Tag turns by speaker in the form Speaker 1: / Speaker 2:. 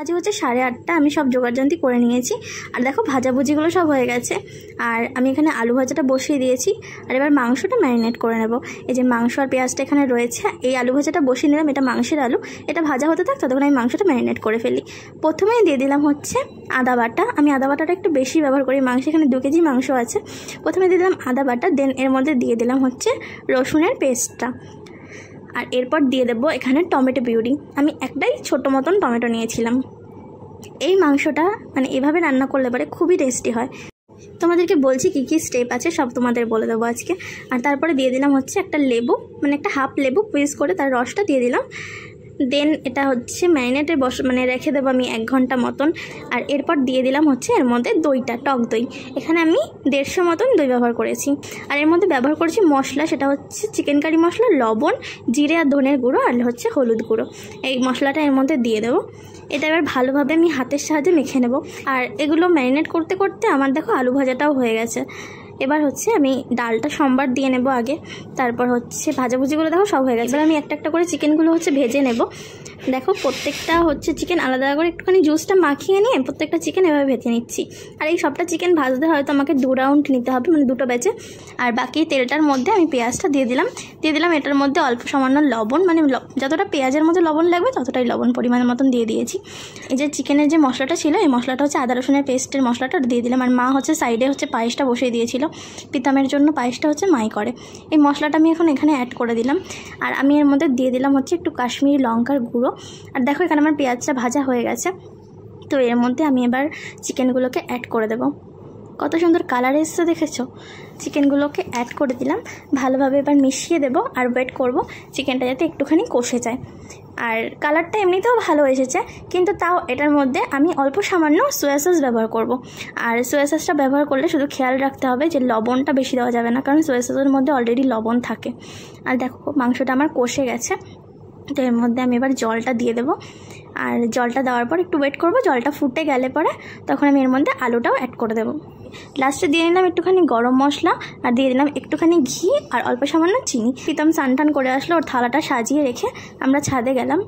Speaker 1: বাজে হচ্ছে 8:30। আমি সব জোগাড়যন্ত্র করে নিয়েছি। আর দেখো ভাজাভুজিগুলো সব হয়ে গেছে। আর আমি এখানে আলু ভাজাটা বসিয়ে দিয়েছি। আর এবার মাংসটা ম্যারিনেট করে নেব। এই যে মাংস আর পেঁয়াজটা এখানে রয়েছে, এই আলু ভাজাটা বসিয়ে নিলাম। এটা মাংসের আলু, এটা ভাজা হতে থাক, ততক্ষণ আমি মাংসটা ম্যারিনেট করে ফেলি। প্রথমেই দিয়ে দিলাম হচ্ছে আদা বাটা। আমি আদা বাটাটা একটু বেশি ব্যবহার করি, মাংস এখানে 2 কেজি মাংস আছে। প্রথমে দিয়ে দিলাম আদা বাটা, দেন এর মধ্যে দিয়ে দিলাম হচ্ছে রসুনের পেস্টটা। আর এরপর দিয়ে দেবো এখানে টমেটো পিউরি। আমি একটাই ছোটো মতন টমেটো নিয়েছিলাম। এই মাংসটা মানে এভাবে রান্না করলে পরে খুবই টেস্টি হয়। তোমাদেরকে বলছি কী কী স্টেপ আছে সব তোমাদের বলে দেবো আজকে। আর তারপরে দিয়ে দিলাম হচ্ছে একটা লেবু, মানে একটা হাফ লেবু পিস করে তার রসটা দিয়ে দিলাম। দেন এটা হচ্ছে ম্যারিনেটে মানে রেখে দেবো আমি 1 ঘন্টা মতন। আর এরপর দিয়ে দিলাম হচ্ছে এর মধ্যে দইটা, টক দই। এখানে আমি 150 মতন দই ব্যবহার করেছি। আর এর মধ্যে ব্যবহার করেছি মশলা, সেটা হচ্ছে চিকেন কারি মশলা, লবণ, জিরে আর ধনের গুঁড়ো, আর হচ্ছে হলুদ গুঁড়ো। এই মশলাটা এর মধ্যে দিয়ে দেবো। এটা এবার ভালোভাবে আমি হাতের সাহায্যে মেখে নেব। আর এগুলো ম্যারিনেট করতে করতে আমার দেখো আলু ভাজাটাও হয়ে গেছে। এবার হচ্ছে আমি ডালটা সম্বার দিয়ে নেব আগে, তারপর হচ্ছে ভাজাভুজিগুলো দেখো সব হয়ে গেছে। এবার আমি একটা একটা করে চিকেনগুলো হচ্ছে ভেজে নেব। দেখো প্রত্যেকটা হচ্ছে চিকেন আলাদা করে একটুখানি জুসটা মাখিয়ে নিয়ে প্রত্যেকটা চিকেন এভাবে ভেজে নিচ্ছি। আর এই সবটা চিকেন ভাজতে হয়তো আমাকে 2 রাউন্ড নিতে হবে, মানে 2টো ব্যাচে। আর বাকি তেলটার মধ্যে আমি পেঁয়াজটা দিয়ে দিলাম। এটার মধ্যে অল্প সামান্য লবণ, মানে যতটা পেঁয়াজের মধ্যে লবণ লাগবে ততটাই লবণ পরিমাণের মতন দিয়ে দিয়েছি। এই যে চিকেনের যে মশলাটা ছিল, এই মশলাটা হচ্ছে আদা রসুনের পেস্টের মশলাটা দিয়ে দিলাম। আর মা হচ্ছে সাইডে হচ্ছে পায়েসটা বসিয়ে দিয়েছিল, পিতামের জন্য পায়েসটা হচ্ছে মাই করে। এই মশলাটা আমি এখন এখানে অ্যাড করে দিলাম। আর আমি এর মধ্যে দিয়ে দিলাম হচ্ছে একটু কাশ্মীরি লঙ্কার গুঁড়ো। আর দেখো এখানে আমার পেঁয়াজটা ভাজা হয়ে গেছে। তো এর মধ্যে আমি এবার চিকেনগুলোকে অ্যাড করে দেব। কত সুন্দর কালার এসছে দেখেছো। চিকেনগুলোকে অ্যাড করে দিলাম, ভালোভাবে এবার মিশিয়ে দেব। আর ওয়েট করব চিকেনটা যাতে একটুখানি কষে যায়। আর কালারটা এমনিতেও ভালো এসেছে, কিন্তু তাও এটার মধ্যে আমি অল্প সামান্য সোয়া সস ব্যবহার করব। আর সোয়া সসটা ব্যবহার করলে শুধু খেয়াল রাখতে হবে যে লবণটা বেশি দেওয়া যাবে না, কারণ সোয়া সসের মধ্যে অলরেডি লবণ থাকে। আর দেখো মাংসটা আমার কষে গেছে। তো এর মধ্যে আমি এবার জলটা দিয়ে দেবো। আর জলটা দেওয়ার পর একটু ওয়েট করব। জলটা ফুটে গেলে পরে তখন আমি এর মধ্যে আলুটাও অ্যাড করে দেবো। লাস্টে দিয়ে নিলাম একটুখানি গরম মশলা, আর দিয়ে দিলাম একটুখানি ঘি আর অল্প সামান্য চিনি। প্রীতম স্নান টান করে আসলো, ওর থালাটা সাজিয়ে রেখে আমরা ছাদে গেলাম।